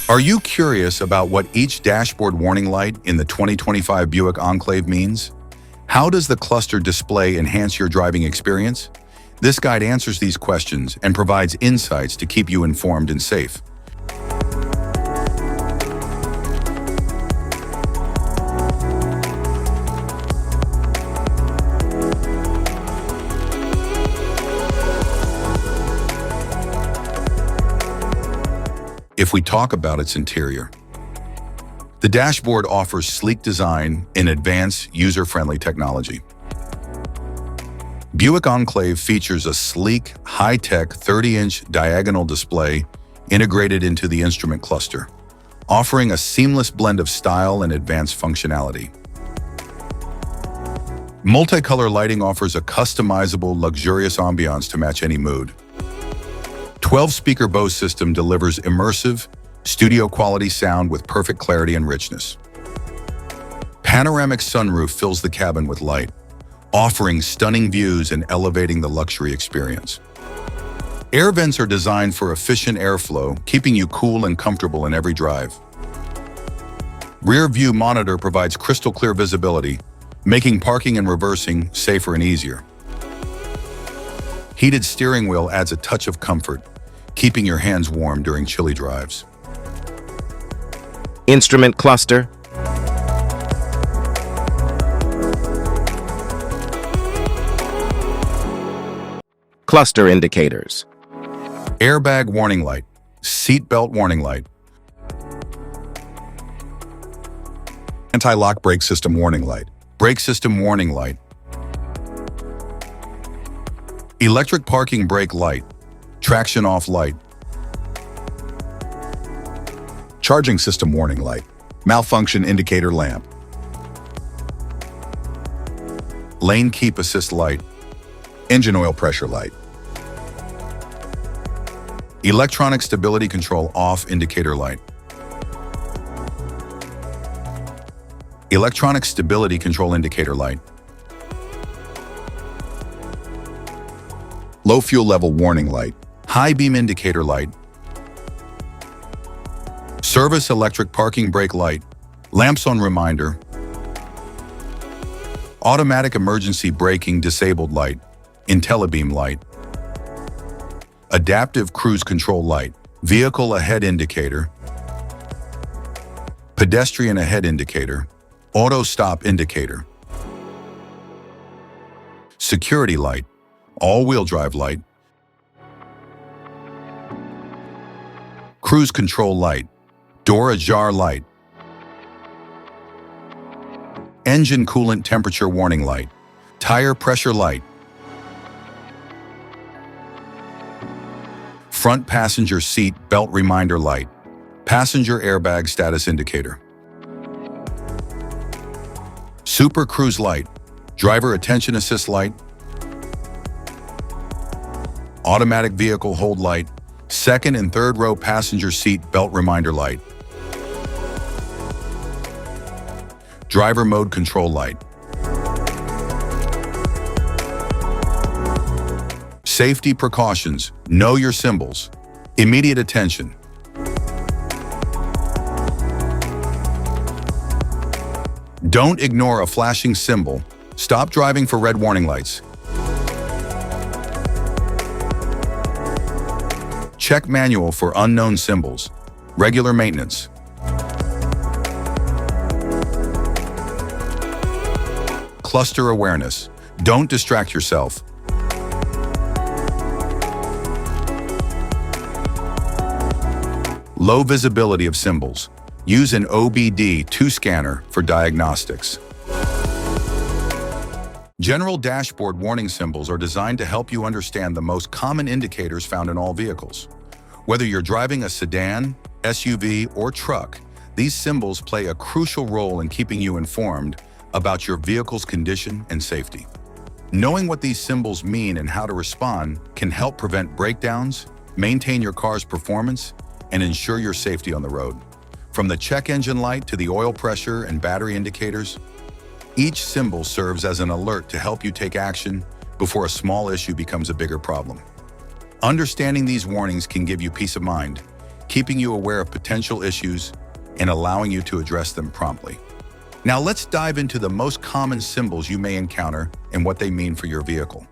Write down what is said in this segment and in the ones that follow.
Are you curious about what each dashboard warning light in the 2025 Buick Enclave means? How does the cluster display enhance your driving experience? This guide answers these questions and provides insights to keep you informed and safe. If we talk about its interior, the dashboard offers sleek design and advanced user-friendly technology. Buick Enclave features a sleek, high-tech 30-inch diagonal display integrated into the instrument cluster, offering a seamless blend of style and advanced functionality. Multicolor lighting offers a customizable, luxurious ambiance to match any mood. 12-speaker Bose system delivers immersive, studio-quality sound with perfect clarity and richness. Panoramic sunroof fills the cabin with light, offering stunning views and elevating the luxury experience. Air vents are designed for efficient airflow, keeping you cool and comfortable in every drive. Rear view monitor provides crystal clear visibility, making parking and reversing safer and easier. Heated steering wheel adds a touch of comfort, keeping your hands warm during chilly drives. Instrument cluster. Cluster indicators. Airbag warning light, seat belt warning light, anti-lock brake system warning light, brake system warning light, electric parking brake light, traction off light, charging system warning light, malfunction indicator lamp, lane keep assist light, engine oil pressure light, electronic stability control off indicator light, electronic stability control indicator light, low fuel level warning light, high beam indicator light, service electric parking brake light, lamps on reminder, automatic emergency braking disabled light, IntelliBeam light, adaptive cruise control light, vehicle ahead indicator, pedestrian ahead indicator, auto stop indicator, security light, all-wheel drive light, cruise control light, door ajar light, engine coolant temperature warning light, tire pressure light, front passenger seat belt reminder light, passenger airbag status indicator, super cruise light, driver attention assist light, automatic vehicle hold light, second and third row passenger seat belt reminder light, driver mode control light. Safety precautions. Know your symbols. Immediate attention. Don't ignore a flashing symbol. Stop driving for red warning lights. Check manual for unknown symbols. Regular maintenance. Cluster awareness. Don't distract yourself. Low visibility of symbols. Use an OBD2 scanner for diagnostics. General dashboard warning symbols are designed to help you understand the most common indicators found in all vehicles. Whether you're driving a sedan, SUV, or truck, these symbols play a crucial role in keeping you informed about your vehicle's condition and safety. Knowing what these symbols mean and how to respond can help prevent breakdowns, maintain your car's performance, and ensure your safety on the road. From the check engine light to the oil pressure and battery indicators, each symbol serves as an alert to help you take action before a small issue becomes a bigger problem. Understanding these warnings can give you peace of mind, keeping you aware of potential issues and allowing you to address them promptly. Now let's dive into the most common symbols you may encounter and what they mean for your vehicle.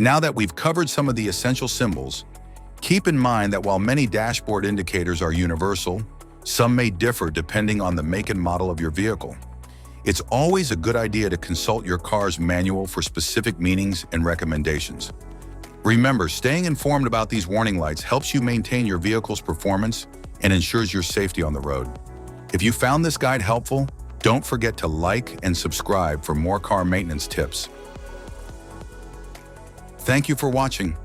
Now that we've covered some of the essential symbols, keep in mind that while many dashboard indicators are universal, some may differ depending on the make and model of your vehicle. It's always a good idea to consult your car's manual for specific meanings and recommendations. Remember, staying informed about these warning lights helps you maintain your vehicle's performance and ensures your safety on the road. If you found this guide helpful, don't forget to like and subscribe for more car maintenance tips. Thank you for watching.